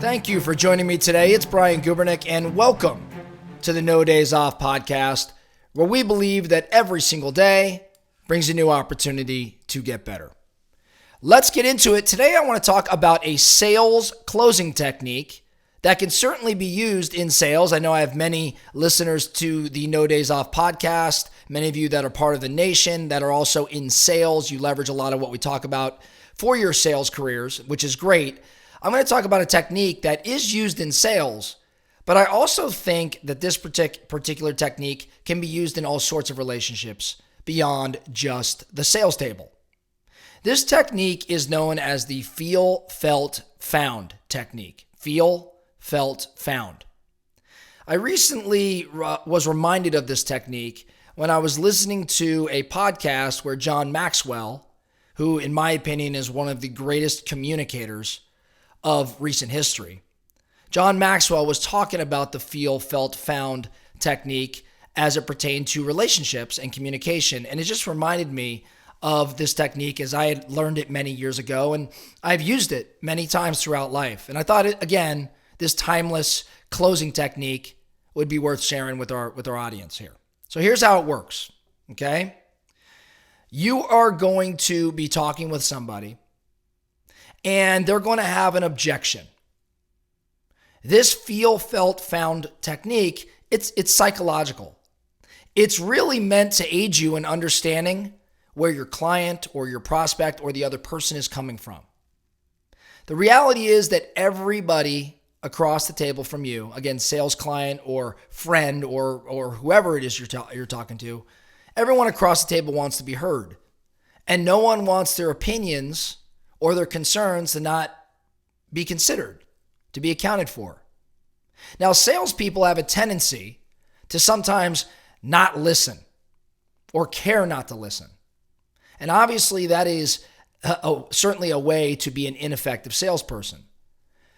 Thank you for joining me today. It's Brian Gubernick, and welcome to the No Days Off podcast, where we believe that every single day brings a new opportunity to get better. Let's get into it. Today, I want to talk about a sales closing technique that can certainly be used in sales. I know I have many listeners to the No Days Off podcast, many of you that are part of the nation that are also in sales. You leverage a lot of what we talk about for your sales careers, which is great. I'm going to talk about a technique that is used in sales, but I also think that this particular technique can be used in all sorts of relationships beyond just the sales table. This technique is known as the feel, felt, found technique. Feel, felt, found. I recently was reminded of this technique when I was listening to a podcast where John Maxwell, who in my opinion is one of the greatest communicators of recent history, John Maxwell was talking about the feel, felt, found technique as it pertained to relationships and communication. And it just reminded me of this technique as I had learned it many years ago, and I've used it many times throughout life. And I thought, again, this timeless closing technique would be worth sharing with our audience here. So here's how it works, okay? You are going to be talking with somebody, and they're going to have an objection. This feel, felt, found technique, it's psychological. It's really meant to aid you in understanding where your client or your prospect or the other person is coming from. The reality is that everybody across the table from you, again, sales client or friend or whoever it is you're talking to, everyone across the table wants to be heard. And no one wants their opinions or their concerns to not be considered, to be accounted for. Now, salespeople have a tendency to sometimes not listen or care not to listen. And obviously that is certainly a way to be an ineffective salesperson.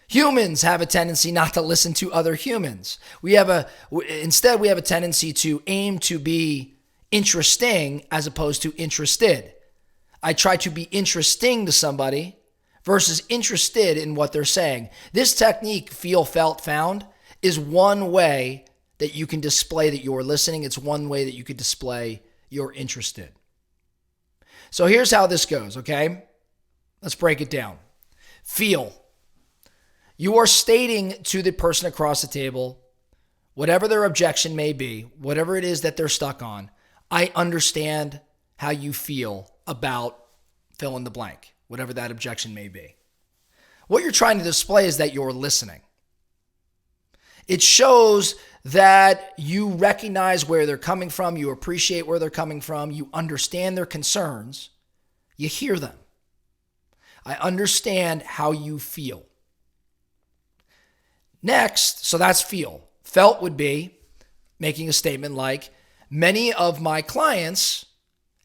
Humans have a tendency not to listen to other humans. Instead, we have a tendency to aim to be interesting as opposed to interested. I try to be interesting to somebody versus interested in what they're saying. This technique, feel, felt, found, is one way that you can display that you're listening. It's one way that you could display you're interested. So here's how this goes, okay? Let's break it down. Feel. You are stating to the person across the table, whatever their objection may be, whatever it is that they're stuck on, I understand how you feel about fill in the blank, whatever that objection may be. What you're trying to display is that you're listening. It shows that you recognize where they're coming from, you appreciate where they're coming from, you understand their concerns, you hear them. I understand how you feel. Next, so that's feel. Felt would be making a statement like, many of my clients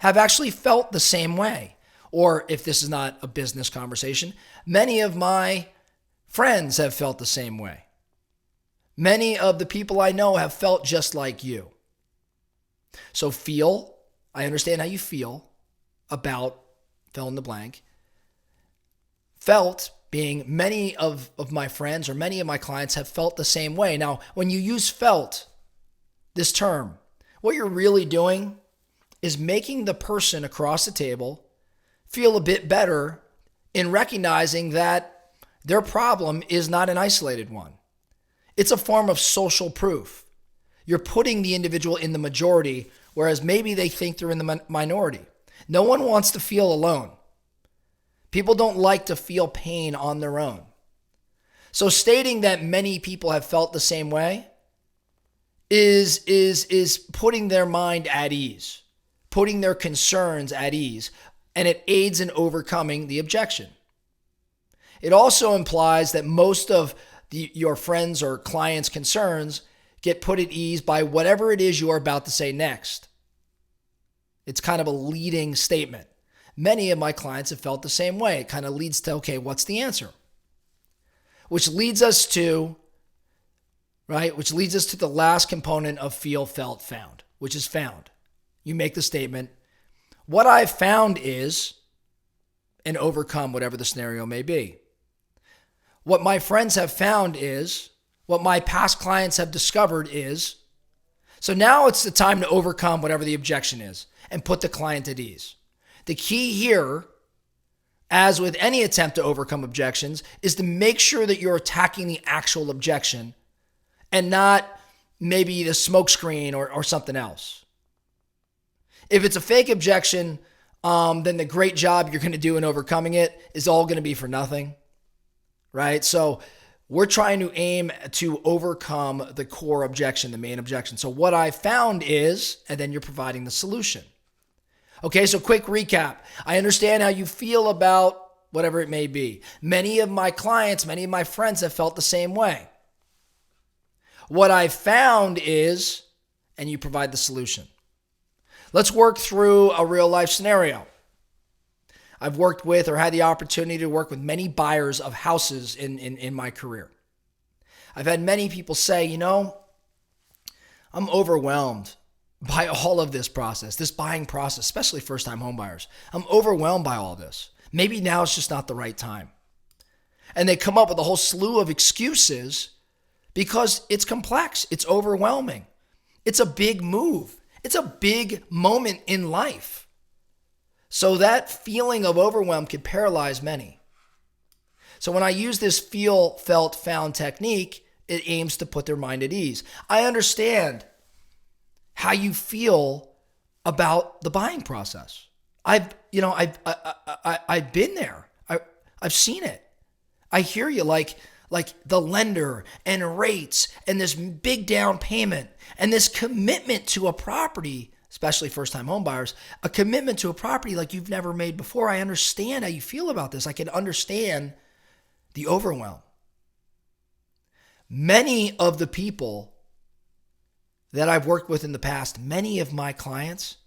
have actually felt the same way. Or if this is not a business conversation, many of my friends have felt the same way. Many of the people I know have felt just like you. So feel, I understand how you feel about fill in the blank. Felt being many of my friends or many of my clients have felt the same way. Now, when you use felt, this term, what you're really doing is making the person across the table feel a bit better in recognizing that their problem is not an isolated one. It's a form of social proof. You're putting the individual in the majority, whereas maybe they think they're in the minority. No one wants to feel alone. People don't like to feel pain on their own. So stating that many people have felt the same way is putting their mind at ease, putting their concerns at ease, and it aids in overcoming the objection. It also implies that most of your friends' or clients' concerns get put at ease by whatever it is you are about to say next. It's kind of a leading statement. Many of my clients have felt the same way. It kind of leads to, okay, what's the answer? Which leads us to the last component of feel, felt, found, which is found. You make the statement, what I've found is, and overcome whatever the scenario may be. what my friends have found is, what my past clients have discovered is, so now it's the time to overcome whatever the objection is and put the client at ease. The key here, as with any attempt to overcome objections, is to make sure that you're attacking the actual objection and not maybe the smokescreen or something else. If it's a fake objection, then the great job you're going to do in overcoming it is all going to be for nothing, right? So we're trying to aim to overcome the core objection, the main objection. So what I found is, and then you're providing the solution. Okay, so quick recap. I understand how you feel about whatever it may be. Many of my clients, many of my friends have felt the same way. What I found is, and you provide the solution. Let's work through a real life scenario. I've worked with or had the opportunity to work with many buyers of houses in my career. I've had many people say, I'm overwhelmed by all of this process, this buying process, especially first-time home buyers. I'm overwhelmed by all this. Maybe now it's just not the right time. And they come up with a whole slew of excuses because it's complex, it's overwhelming. It's a big move. It's a big moment in life. So that feeling of overwhelm can paralyze many. So when I use this feel, felt, found technique, it aims to put their mind at ease. I understand how you feel about the buying process. I've been there. I've seen it. I hear you, like the lender and rates and this big down payment and this commitment to a property, especially first-time home buyers, a commitment to a property like you've never made before. I understand how you feel about this. I can understand the overwhelm. Many of the people that I've worked with in the past, many of my clients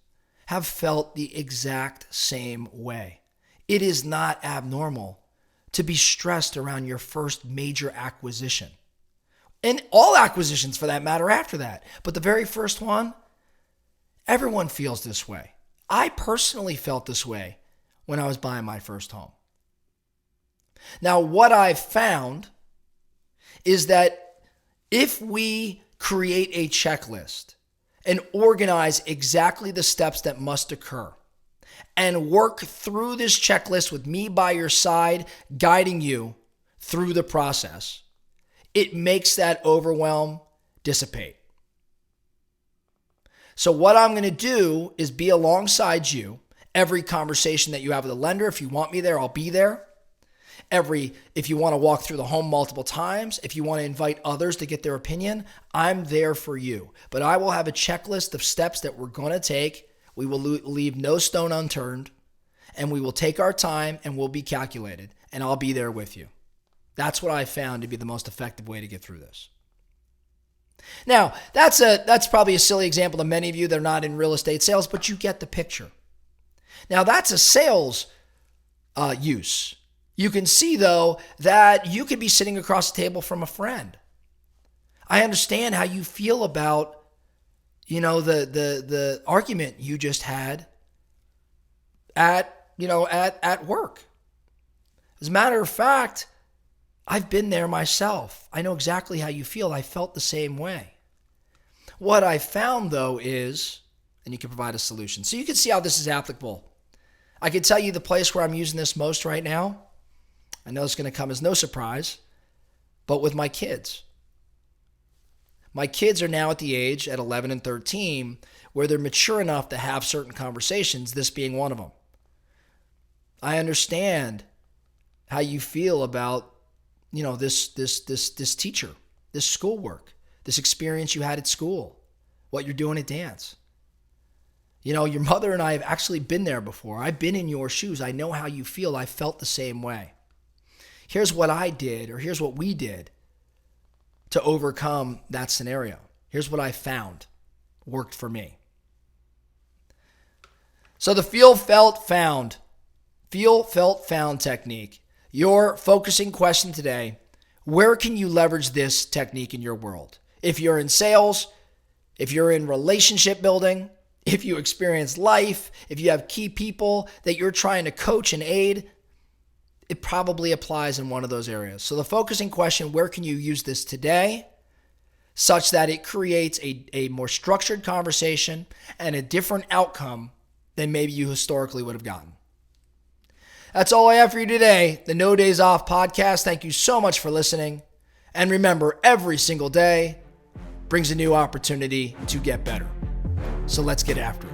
have felt the exact same way. It is not abnormal to be stressed around your first major acquisition. And all acquisitions for that matter after that. But the very first one, everyone feels this way. I personally felt this way when I was buying my first home. Now, what I've found is that if we create a checklist and organize exactly the steps that must occur and work through this checklist with me by your side, guiding you through the process, it makes that overwhelm dissipate. So what I'm going to do is be alongside you every conversation that you have with a lender. If you want me there, I'll be there. If you want to walk through the home multiple times, if you want to invite others to get their opinion, I'm there for you. But I will have a checklist of steps that we're going to take. We will leave no stone unturned, and we will take our time and we'll be calculated, and I'll be there with you. That's what I found to be the most effective way to get through this. Now, that's probably a silly example to many of you that are not in real estate sales, but you get the picture. Now, that's a sales use. You can see, though, that you could be sitting across the table from a friend. I understand how you feel about, the argument you just had at work. As a matter of fact, I've been there myself. I know exactly how you feel. I felt the same way. What I found, though, is, and you can provide a solution. So you can see how this is applicable. I can tell you the place where I'm using this most right now. I know it's going to come as no surprise, but with my kids. My kids are now at the age, at 11 and 13, where they're mature enough to have certain conversations, this being one of them. I understand how you feel about, this teacher, this schoolwork, this experience you had at school, what you're doing at dance. Your mother and I have actually been there before. I've been in your shoes. I know how you feel. I felt the same way. Here's what I did, or here's what we did to overcome that scenario. Here's what I found worked for me. So the feel, felt, found technique. Your focusing question today, where can you leverage this technique in your world? If you're in sales, if you're in relationship building, if you experience life, if you have key people that you're trying to coach and aid, it probably applies in one of those areas. So the focusing question, where can you use this today such that it creates a more structured conversation and a different outcome than maybe you historically would have gotten. That's all I have for you today, the No Days Off podcast. Thank you so much for listening. And remember, every single day brings a new opportunity to get better. So let's get after it.